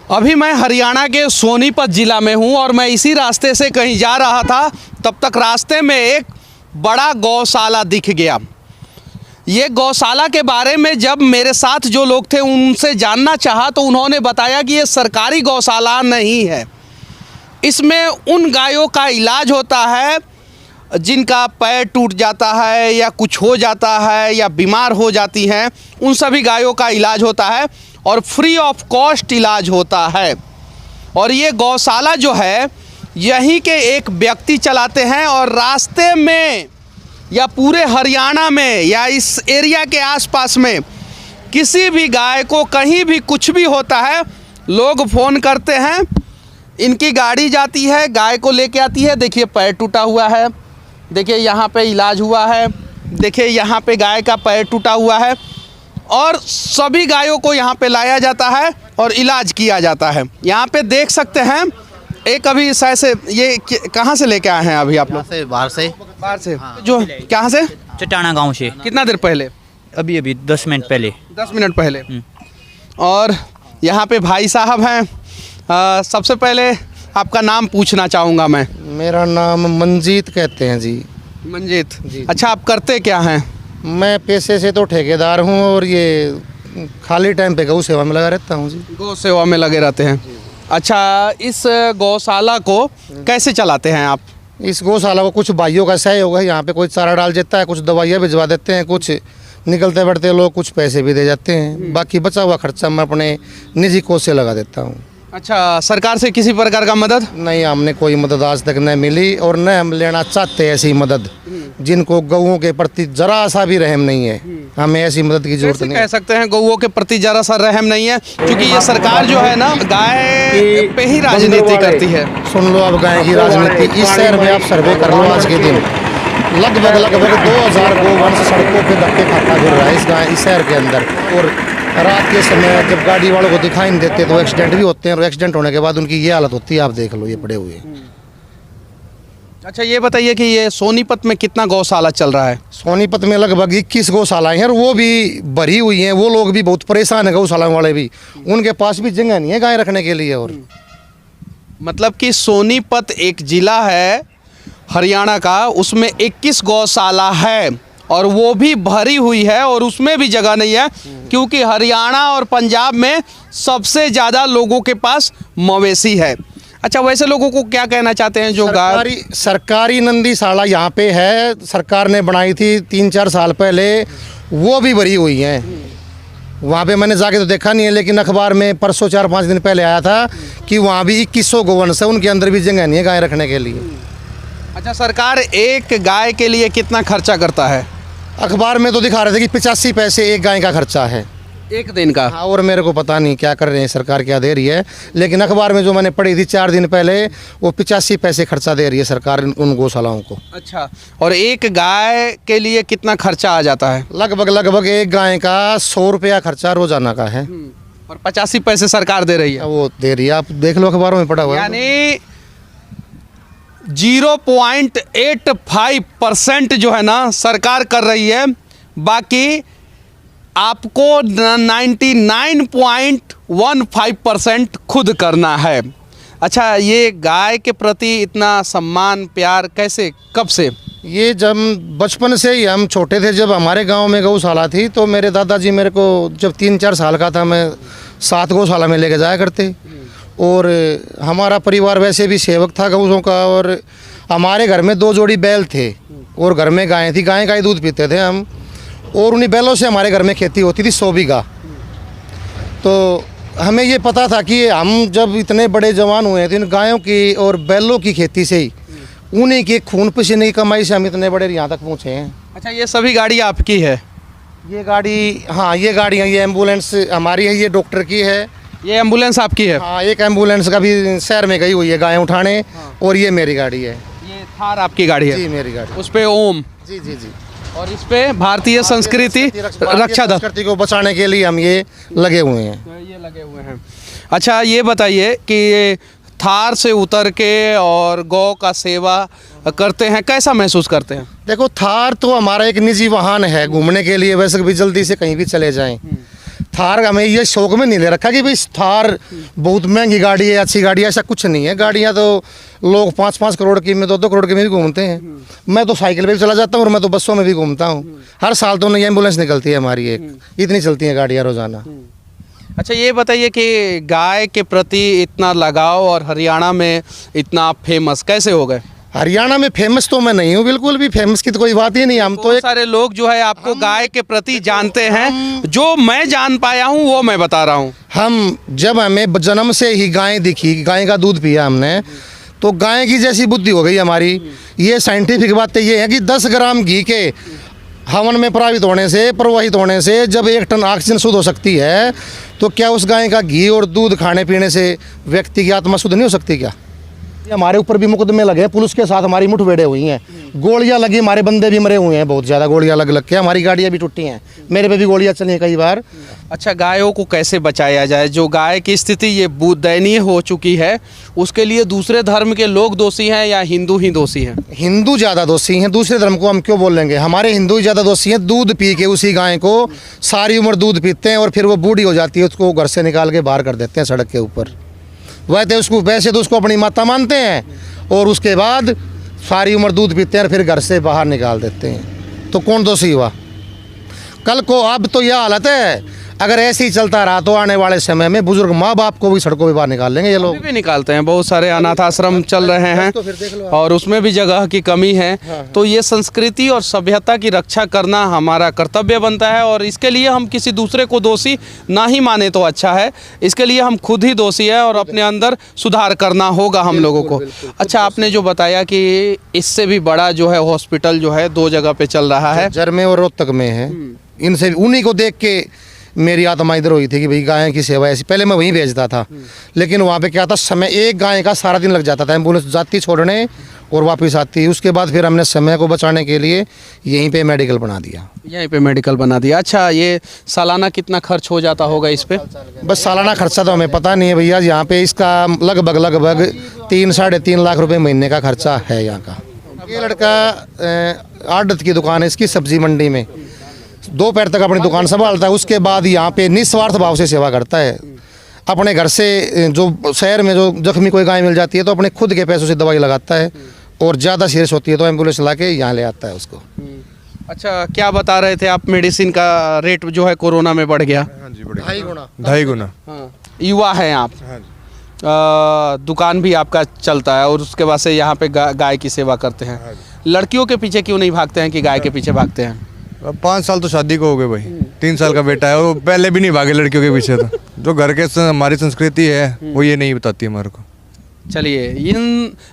अभी मैं हरियाणा के सोनीपत ज़िला में हूँ और मैं इसी रास्ते से कहीं जा रहा था, तब तक रास्ते में एक बड़ा गौशाला दिख गया। ये गौशाला के बारे में जब मेरे साथ जो लोग थे उनसे जानना चाहा तो उन्होंने बताया कि ये सरकारी गौशाला नहीं है। इसमें उन गायों का इलाज होता है जिनका पैर टूट जाता है या कुछ हो जाता है या बीमार हो जाती हैं, उन सभी गायों का इलाज होता है और फ्री ऑफ कॉस्ट इलाज होता है। और ये गौशाला जो है यहीं के एक व्यक्ति चलाते हैं और रास्ते में या पूरे हरियाणा में या इस एरिया के आसपास में किसी भी गाय को कहीं भी कुछ भी होता है, लोग फ़ोन करते हैं, इनकी गाड़ी जाती है, गाय को लेके आती है। देखिए पैर टूटा हुआ है, देखिए यहाँ पे इलाज हुआ है, देखिए यहाँ पे गाय का पैर टूटा हुआ है और सभी गायों को यहाँ पे लाया जाता है और इलाज किया जाता है। यहाँ पे देख सकते हैं एक अभी से ये कहाँ से लेके आए हैं अभी आप लोग? बाहर से हाँ। जो कहाँ से? चटाना गांव से। कितना देर पहले? अभी 10 मिनट पहले। 10 मिनट पहले। और यहाँ पे भाई साहब हैं। सबसे पहले आपका नाम पूछना चाहूँगा मैं। मेरा नाम मंजीत कहते हैं जी। मंजीत जी। अच्छा, आप करते क्या हैं? मैं पेशे से तो ठेकेदार हूँ और ये खाली टाइम पे गौ सेवा में लगा रहता हूँ जी। गौ सेवा में लगे रहते हैं। अच्छा, इस गौशाला को कैसे चलाते हैं आप? इस गौशाला को कुछ भाइयों का सहयोग है, यहाँ पे कोई चारा डाल देता है, कुछ दवाइयाँ भिजवा देते हैं, कुछ निकलते बढ़ते लोग कुछ पैसे भी दे जाते हैं, बाकी बचा हुआ खर्चा मैं अपने निजी कोष से लगा देता हूँ। अच्छा, सरकार से किसी प्रकार का मदद? नहीं, हमने कोई मदद आज तक नहीं मिली और न हम लेना चाहते ऐसी मदद जिनको गौओं के प्रति जरा सा भी रहम नहीं है। हमें ऐसी मदद की जरूरत नहीं। कह सकते हैं गौओं के प्रति जरा सा रहम नहीं है, क्योंकि ये सरकार जो है ना गाय पे ही राजनीति करती है। सुन लो अब गाय की राजनीति। इस शहर में आप सर्वे कर लो, आज के दिन लगभग 2000 गोवंश सड़कों पे धक्के खाता फिर रहा है इस शहर के अंदर। और रात के समय जब गाड़ी वालों को दिखाई नहीं देते तो एक्सीडेंट भी होते हैं और एक्सीडेंट होने के बाद उनकी ये हालत होती है, आप देख लो ये पड़े हुए। अच्छा, ये बताइए कि ये सोनीपत में कितना गौशाला चल रहा है? सोनीपत में लगभग 21 गौशालाएं हैं और वो भी भरी हुई हैं। वो लोग भी बहुत परेशान हैं, गौशाला वाले भी, उनके पास भी जगह नहीं है गाय रखने के लिए। और मतलब कि सोनीपत एक ज़िला है हरियाणा का, उसमें 21 गौशाला है और वो भी भरी हुई है और उसमें भी जगह नहीं है, क्योंकि हरियाणा और पंजाब में सबसे ज़्यादा लोगों के पास मवेशी है। अच्छा, वैसे लोगों को क्या कहना चाहते हैं जो सरकारी नंदीशाला यहाँ पे है, सरकार ने बनाई थी 3-4 साल पहले, वो भी भरी हुई हैं। वहाँ पे मैंने जाके तो देखा नहीं है, लेकिन अखबार में परसों 4-5 दिन पहले आया था कि वहाँ भी 2100 गोवंश है, उनके अंदर भी जगह नहीं है गाय रखने के लिए। अच्छा, सरकार एक गाय के लिए कितना खर्चा करता है? अखबार में तो दिखा रहे थे कि 85 पैसे एक गाय का खर्चा है एक दिन का। हाँ, और मेरे को पता नहीं क्या कर रहे हैं सरकार, क्या दे रही है, लेकिन अखबार में जो मैंने पढ़ी थी 4 दिन पहले, वो 85 पैसे खर्चा दे रही है सरकार उन गौशालाओं को। अच्छा, और एक गाय के लिए कितना खर्चा आ जाता है? लगभग एक गाय का 100 रुपया खर्चा रोजाना का है और 85 पैसे सरकार दे रही है। वो दे रही है, आप देख लो अखबारों में पढ़ा हुआ है। यानी 0.85% जो है ना सरकार कर रही है, बाकी आपको 99.15% खुद करना है। अच्छा, ये गाय के प्रति इतना सम्मान प्यार कैसे, कब से? ये जब बचपन से ही हम छोटे थे, जब हमारे गांव में गौशाला थी तो मेरे दादाजी मेरे को जब 3-4 साल का था, मैं 7 गौशाला में लेके जाया करते। और हमारा परिवार वैसे भी सेवक था गौओं का, और हमारे घर में 2 जोड़ी बैल थे और घर में गायें थी, गाय का ही दूध पीते थे हम, और उन्हीं बैलों से हमारे घर में खेती होती थी 100 बीघा। तो हमें ये पता था कि हम जब इतने बड़े जवान हुए थे इन गायों की और बैलों की खेती से ही, उन्हीं के खून पसीने की कमाई से हम इतने बड़े यहाँ तक पहुँचे हैं। अच्छा, ये सभी गाड़ी आपकी है? ये गाड़ी, हाँ ये गाड़ियाँ, ये एम्बुलेंस हमारी है, ये डॉक्टर की है। ये एम्बुलेंस आपकी है? हाँ, एक एम्बुलेंस का भी शहर में गई हुई है गाय उठाने। हाँ। और ये मेरी गाड़ी है। ये थार आपकी गाड़ी है? जी, मेरी गाड़ी। उस पे ओम। जी जी जी। और इस पे भारतीय संस्कृति रक्षा दल को बचाने के लिए हम ये लगे हुए हैं। ये लगे हुए हैं। अच्छा, ये बताइए कि थार से उतर के और गौ का सेवा करते हैं, कैसा महसूस करते हैं? देखो, थार तो हमारा एक निजी वाहन है घूमने के लिए, वैसे भी जल्दी से कहीं भी चले जाएं। थार हमें ये शौक में नहीं ले रखा कि भाई थार बहुत महंगी गाड़ी है, अच्छी गाड़ी है, ऐसा कुछ नहीं है। गाड़ियाँ तो लोग 5-5 करोड़ की में 2-2 करोड़ की में भी घूमते हैं। मैं तो साइकिल पे भी चला जाता हूँ और मैं तो बसों में भी घूमता हूँ। हर साल तो नई एम्बुलेंस निकलती है हमारी, एक इतनी चलती हैं गाड़ियाँ रोज़ाना। अच्छा ये बताइए कि गाय के प्रति इतना लगाव और हरियाणा में इतना फेमस कैसे हो गए? हरियाणा में फेमस तो मैं नहीं हूँ, बिल्कुल भी फेमस की तो कोई बात ही नहीं। हम तो बहुत एक सारे लोग जो है आपको गाय के प्रति जानते हैं, जो मैं जान पाया हूँ वो मैं बता रहा हूँ। हम जब हमें जन्म से ही गाय दिखी, गाय का दूध पिया हमने, तो गाय की जैसी बुद्धि हो गई हमारी। ये साइंटिफिक बातें ये है कि 10 ग्राम घी के हवन में प्रवाहित होने से, प्रवाहित होने से जब 1 टन ऑक्सीजन शुद्ध हो सकती है, तो क्या उस गाय का घी और दूध खाने पीने से व्यक्ति की आत्मा शुद्ध नहीं हो सकती क्या? हमारे ऊपर भी मुकदमे लगे, पुलिस के साथ हमारी मुठभेड़ें हुई हैं, गोलियां लगी, हमारे बंदे भी मरे हुए हैं, बहुत ज़्यादा गोलियां लग के हमारी गाड़ियां भी टूटी हैं, मेरे पे भी गोलियां चली हैं कई बार। अच्छा गायों को कैसे बचाया जाए? जो गाय की स्थिति ये दयनीय हो चुकी है, उसके लिए दूसरे धर्म के लोग दोषी हैं या हिंदू ही दोषी हैं? हिंदू ज़्यादा दोषी हैं, दूसरे धर्म को हम क्यों बोल लेंगे? हमारे हिंदू ही ज़्यादा दोषी हैं। दूध पी के उसी गाय को सारी उम्र दूध पीते हैं और फिर वो बूढ़ी हो जाती है, उसको घर से निकाल के बाहर कर देते हैं सड़क के ऊपर। वैसे तो उसको अपनी माता मानते हैं और उसके बाद सारी उम्र दूध पीते हैं और फिर घर से बाहर निकाल देते हैं। तो कौन दोषी हुआ? कल को अब तो यह हालत है, अगर ऐसे ही चलता रहा तो आने वाले समय में बुजुर्ग माँ बाप को भी सड़कों पे बाहर निकाल लेंगे ये लोग। अभी भी निकालते हैं, बहुत सारे अनाथ आश्रम चल रहे हैं तो फिर देख लो और उसमें भी जगह की कमी है। तो ये संस्कृति और सभ्यता की रक्षा करना हमारा कर्तव्य बनता है और इसके लिए हम किसी दूसरे को दोषी ना ही माने तो अच्छा है। इसके लिए हम खुद ही दोषी है और अपने अंदर सुधार करना होगा हम लोगों को। अच्छा आपने जो बताया कि इससे भी बड़ा जो है हॉस्पिटल जो है 2 जगह पे चल रहा है, झज्जर में और रोहतक में है। इनसे उन्हीं को देख के मेरी आत्मा इधर हुई थी कि भाई गाय की सेवा ऐसी। पहले मैं वहीं भेजता था, लेकिन वहाँ पे क्या था, समय एक गाय का सारा दिन लग जाता था, एम्बुलेंस जाती छोड़ने और वापस आती। उसके बाद फिर हमने समय को बचाने के लिए यहीं पे मेडिकल बना दिया। यहीं पे मेडिकल बना दिया। अच्छा ये सालाना कितना खर्च हो जाता होगा इस पे? बस सालाना खर्चा तो हमें पता नहीं है भैया। यहाँ पे इसका लगभग 3-3.5 लाख रुपए महीने का खर्चा है यहाँ का। ये लड़का आड़त की दुकान है इसकी, सब्जी मंडी में 2 पैर तक अपनी दुकान संभालता है। उसके बाद यहाँ पे निस्वार्थ भाव से सेवा करता है। अपने घर से जो शहर में जो जख्मी कोई गाय मिल जाती है तो अपने खुद के पैसों से दवाई लगाता है और ज़्यादा सीरियस होती है तो एम्बुलेंस ला के यहाँ ले आता है उसको। अच्छा क्या बता रहे थे आप, मेडिसिन का रेट जो है कोरोना में बढ़ गया? हाँ जी, बढ़ गया 2.5 गुना। हाँ। युवा हैं आप, हाँ जी। दुकान भी आपका चलता है और उसके बाद से यहाँ पे गाय की सेवा करते हैं। लड़कियों के पीछे क्यों नहीं भागते हैं कि गाय के पीछे भागते हैं? अब 5 साल तो शादी को हो गए भाई, 3 साल का बेटा है और वो पहले भी नहीं भागे लड़कियों के पीछे। तो जो घर के हमारी संस्कृति है वो ये नहीं बताती हमारे को। चलिए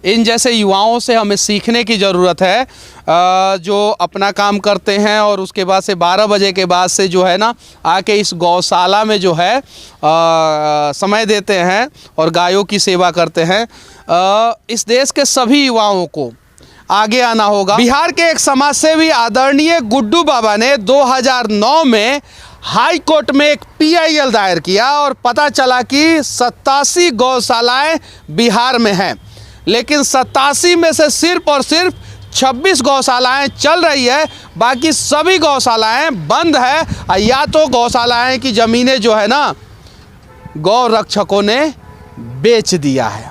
इन जैसे युवाओं से हमें सीखने की ज़रूरत है, जो अपना काम करते हैं और उसके बाद से 12 बजे के बाद से जो है ना आके इस गौशाला में जो है समय देते हैं और गायों की सेवा करते हैं। इस देश के सभी युवाओं को आगे आना होगा। बिहार के एक समाजसेवी आदरणीय गुड्डू बाबा ने 2009 में हाई कोर्ट में एक PIL दायर किया और पता चला कि 87 गौशालाएं बिहार में हैं, लेकिन 87 में से सिर्फ और सिर्फ 26 गौशालाएं चल रही है, बाकी सभी गौशालाएं बंद है। या तो गौशालाएं की ज़मीनें जो है ना गौ रक्षकों ने बेच दिया है।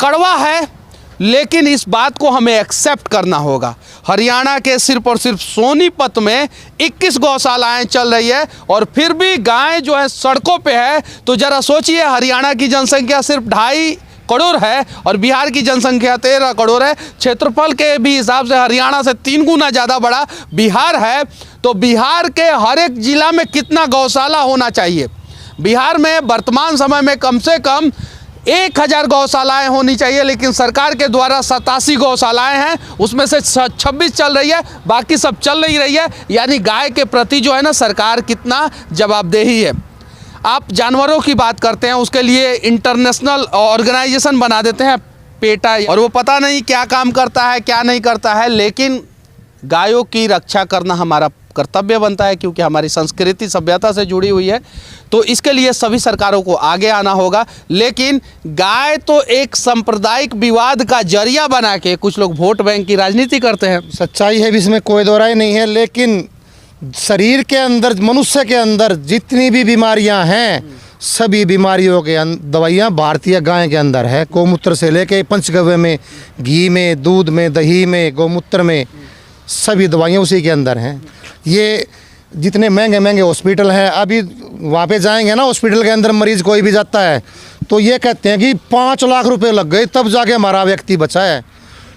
कड़वा है लेकिन इस बात को हमें एक्सेप्ट करना होगा। हरियाणा के सिर्फ और सिर्फ सोनीपत में 21 गौशालाएं चल रही है और फिर भी गाय जो है सड़कों पे है। तो ज़रा सोचिए, हरियाणा की जनसंख्या सिर्फ 2.5 करोड़ है और बिहार की जनसंख्या 13 करोड़ है। क्षेत्रफल के भी हिसाब से हरियाणा से 3 गुना ज़्यादा बड़ा बिहार है। तो बिहार के हर एक ज़िला में कितना गौशाला होना चाहिए? बिहार में वर्तमान समय में कम से कम 1000 गौशालाएं होनी चाहिए, लेकिन सरकार के द्वारा 87 गौशालाएं हैं, उसमें से 26 चल रही है, बाकी सब चल नहीं रही है। यानी गाय के प्रति जो है ना सरकार कितना जवाबदेही है। आप जानवरों की बात करते हैं, उसके लिए इंटरनेशनल ऑर्गेनाइजेशन बना देते हैं पेटा, और वो पता नहीं क्या काम करता है क्या नहीं करता है, लेकिन गायों की रक्षा करना हमारा कर्तव्य बनता है क्योंकि हमारी संस्कृति सभ्यता से जुड़ी हुई है। तो इसके लिए सभी सरकारों को आगे आना होगा। लेकिन गाय तो एक सांप्रदायिक विवाद का जरिया बना के कुछ लोग वोट बैंक की राजनीति करते हैं। सच्चाई है भी, इसमें कोई दो राय नहीं है, लेकिन शरीर के अंदर, मनुष्य के अंदर जितनी भी बीमारियां हैं, सभी बीमारियों के दवाइयाँ भारतीय गाय के अंदर है। गौमूत्र से लेके पंचगव्य में, घी में, दूध में, दही में, गौमूत्र में, सभी दवाइयाँ उसी के अंदर हैं। ये जितने महंगे महंगे हॉस्पिटल हैं, अभी वहाँ पे जाएंगे ना, हॉस्पिटल के अंदर मरीज़ कोई भी जाता है तो ये कहते हैं कि 5 लाख रुपए लग गए तब जाके हमारा व्यक्ति बचा है।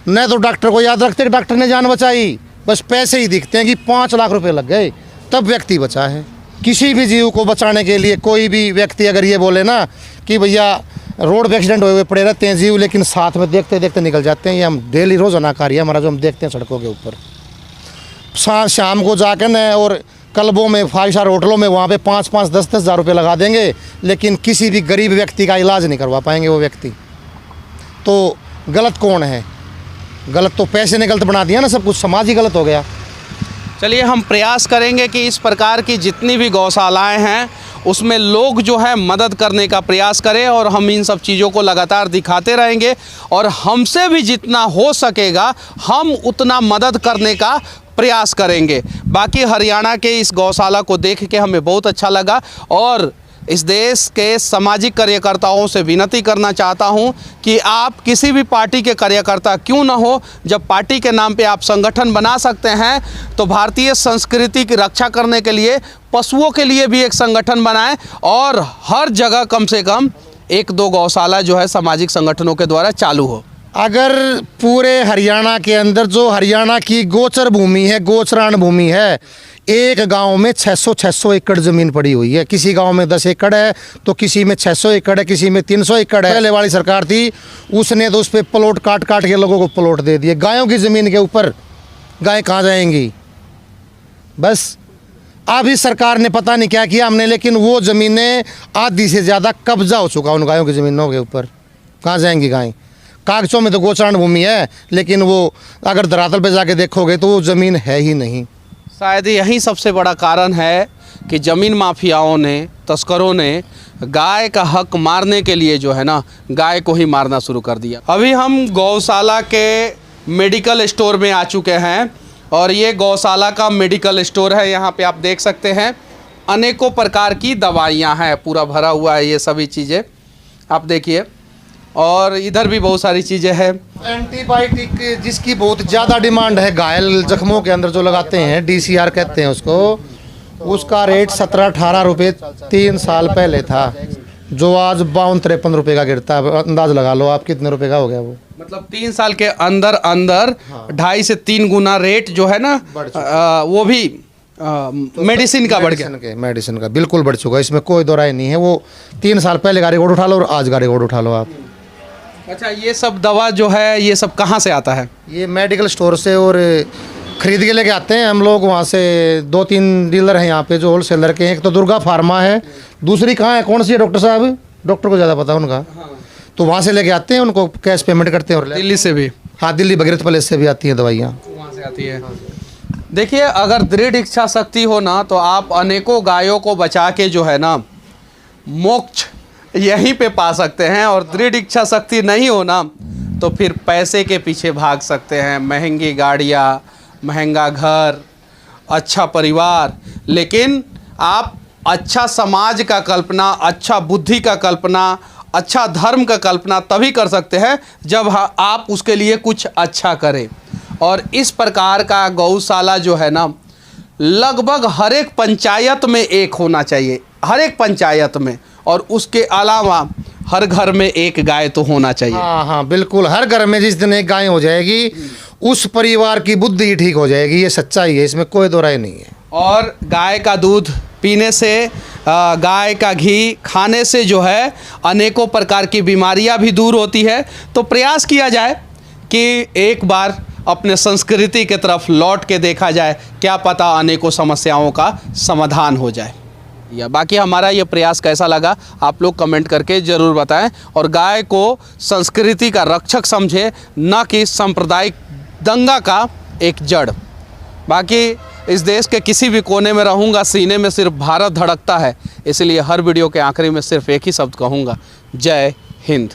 न तो डॉक्टर को याद रखते कि डॉक्टर ने जान बचाई, बस पैसे ही दिखते हैं कि 5 लाख रुपए लग गए तब व्यक्ति बचा है। किसी भी जीव को बचाने के लिए कोई भी व्यक्ति अगर ये बोले ना कि भैया रोड पे एक्सीडेंट हुए हुए पड़े रहते हैं जीव, लेकिन साथ में देखते देखते निकल जाते हैं। ये हम डेली रोज़ाना कार्य हमारा जो हम देखते हैं सड़कों के ऊपर। शाम को जाकर न और क्लबों में, 5 स्टार होटलों में, वहाँ पे 5-5, 10-10 हज़ार रुपये लगा देंगे, लेकिन किसी भी गरीब व्यक्ति का इलाज नहीं करवा पाएंगे वो व्यक्ति। तो गलत कौन है? गलत तो पैसे ने गलत बना दिया ना, सब कुछ समाज ही गलत हो गया। चलिए हम प्रयास करेंगे कि इस प्रकार की जितनी भी गौशालाएं हैं उसमें लोग जो है मदद करने का प्रयास करें, और हम इन सब चीज़ों को लगातार दिखाते रहेंगे, और हमसे भी जितना हो सकेगा हम उतना मदद करने का प्रयास करेंगे। बाकी हरियाणा के इस गौशाला को देख के हमें बहुत अच्छा लगा, और इस देश के सामाजिक कार्यकर्ताओं से विनती करना चाहता हूं कि आप किसी भी पार्टी के कार्यकर्ता क्यों न हो, जब पार्टी के नाम पे आप संगठन बना सकते हैं तो भारतीय संस्कृति की रक्षा करने के लिए पशुओं के लिए भी एक संगठन बनाएं, और हर जगह कम से कम 1-2 गौशाला जो है सामाजिक संगठनों के द्वारा चालू हो। अगर पूरे हरियाणा के अंदर जो हरियाणा की गोचर भूमि है, गोचरान भूमि है, एक गांव में 600 एकड़ ज़मीन पड़ी हुई है। किसी गांव में 10 एकड़ है तो किसी में 600 एकड़ है, किसी में 300 एकड़ है। पहले वाली सरकार थी उसने तो उस पर प्लॉट काट काट के लोगों को प्लॉट दे दिए। गायों की ज़मीन के ऊपर गाय कहाँ जाएंगी? बस अब इस सरकार ने पता नहीं क्या किया हमने, लेकिन वो ज़मीनें आधी से ज़्यादा कब्जा हो चुका उन गायों की ज़मीनों के ऊपर। कहाँ जाएंगी गाय? कागज़ों में तो गोचरान भूमि है, लेकिन वो अगर धरातल पे जाके देखोगे तो वो ज़मीन है ही नहीं। शायद यही सबसे बड़ा कारण है कि ज़मीन माफियाओं ने, तस्करों ने गाय का हक मारने के लिए जो है ना गाय को ही मारना शुरू कर दिया। अभी हम गौशाला के मेडिकल स्टोर में आ चुके हैं, और ये गौशाला का मेडिकल स्टोर है। यहाँ पे आप देख सकते हैं अनेकों प्रकार की दवाइयाँ हैं, पूरा भरा हुआ है ये सभी चीज़ें आप देखिए, और इधर भी बहुत सारी चीज़ें हैं। एंटीबायोटिक जिसकी बहुत ज़्यादा डिमांड है, घायल जख्मों के अंदर जो लगाते हैं, DCR कहते हैं उसको, उसका रेट 17-18 रुपये 3 साल पहले था, जो आज 52-53 रुपये का गिरता है। अंदाज लगा लो आप कितने रुपए का हो गया वो। मतलब 3 साल के अंदर 2.5 से 3 गुना रेट जो है ना वो भी मेडिसिन का बढ़ गया। मेडिसिन का बिल्कुल बढ़ चुका है, इसमें कोई दो राय नहीं है। वो 3 साल पहले का रिकॉर्ड उठा लो और आज का रिकॉर्ड उठा लो आप। अच्छा, ये सब दवा जो है ये सब कहाँ से आता है? ये मेडिकल स्टोर से और ख़रीद के लेके आते हैं हम लोग। वहाँ से 2-3 डीलर हैं यहाँ पे जो होलसेलर के हैं। एक तो दुर्गा फार्मा है, दूसरी कहाँ है, कौन सी है डॉक्टर साहब? डॉक्टर को ज़्यादा पता है उनका। तो वहाँ से लेके आते हैं, उनको कैश पेमेंट करते हैं। और दिल्ली से भी? हाँ, दिल्ली भगीरथ पैलेस से भी आती हैं दवाइयाँ, वहाँ से आती है। देखिए, अगर दृढ़ इच्छा शक्ति हो ना तो आप अनेकों गायों को बचा के जो है ना मोक्ष यहीं पे पा सकते हैं, और दृढ़ इच्छा शक्ति नहीं हो ना तो फिर पैसे के पीछे भाग सकते हैं। महंगी गाड़ियाँ, महंगा घर, अच्छा परिवार, लेकिन आप अच्छा समाज का कल्पना, अच्छा बुद्धि का कल्पना, अच्छा धर्म का कल्पना तभी कर सकते हैं जब आप उसके लिए कुछ अच्छा करें। और इस प्रकार का गौशाला जो है ना लगभग हर एक पंचायत में एक होना चाहिए, हर एक पंचायत में, और उसके अलावा हर घर में एक गाय तो होना चाहिए। हाँ हाँ बिल्कुल, हर घर में जिस दिन एक गाय हो जाएगी उस परिवार की बुद्धि ही ठीक हो जाएगी। ये सच्चाई है, इसमें कोई दो राय नहीं है। और गाय का दूध पीने से, गाय का घी खाने से जो है अनेकों प्रकार की बीमारियां भी दूर होती है। तो प्रयास किया जाए कि एक बार अपने संस्कृति की तरफ लौट के देखा जाए, क्या पता अनेकों समस्याओं का समाधान हो जाए। या बाकी हमारा ये प्रयास कैसा लगा आप लोग कमेंट करके ज़रूर बताएं, और गाय को संस्कृति का रक्षक समझे, न कि सांप्रदायिक दंगा का एक जड़। बाकी इस देश के किसी भी कोने में रहूँगा, सीने में सिर्फ भारत धड़कता है, इसलिए हर वीडियो के आखिरी में सिर्फ एक ही शब्द कहूँगा, जय हिंद।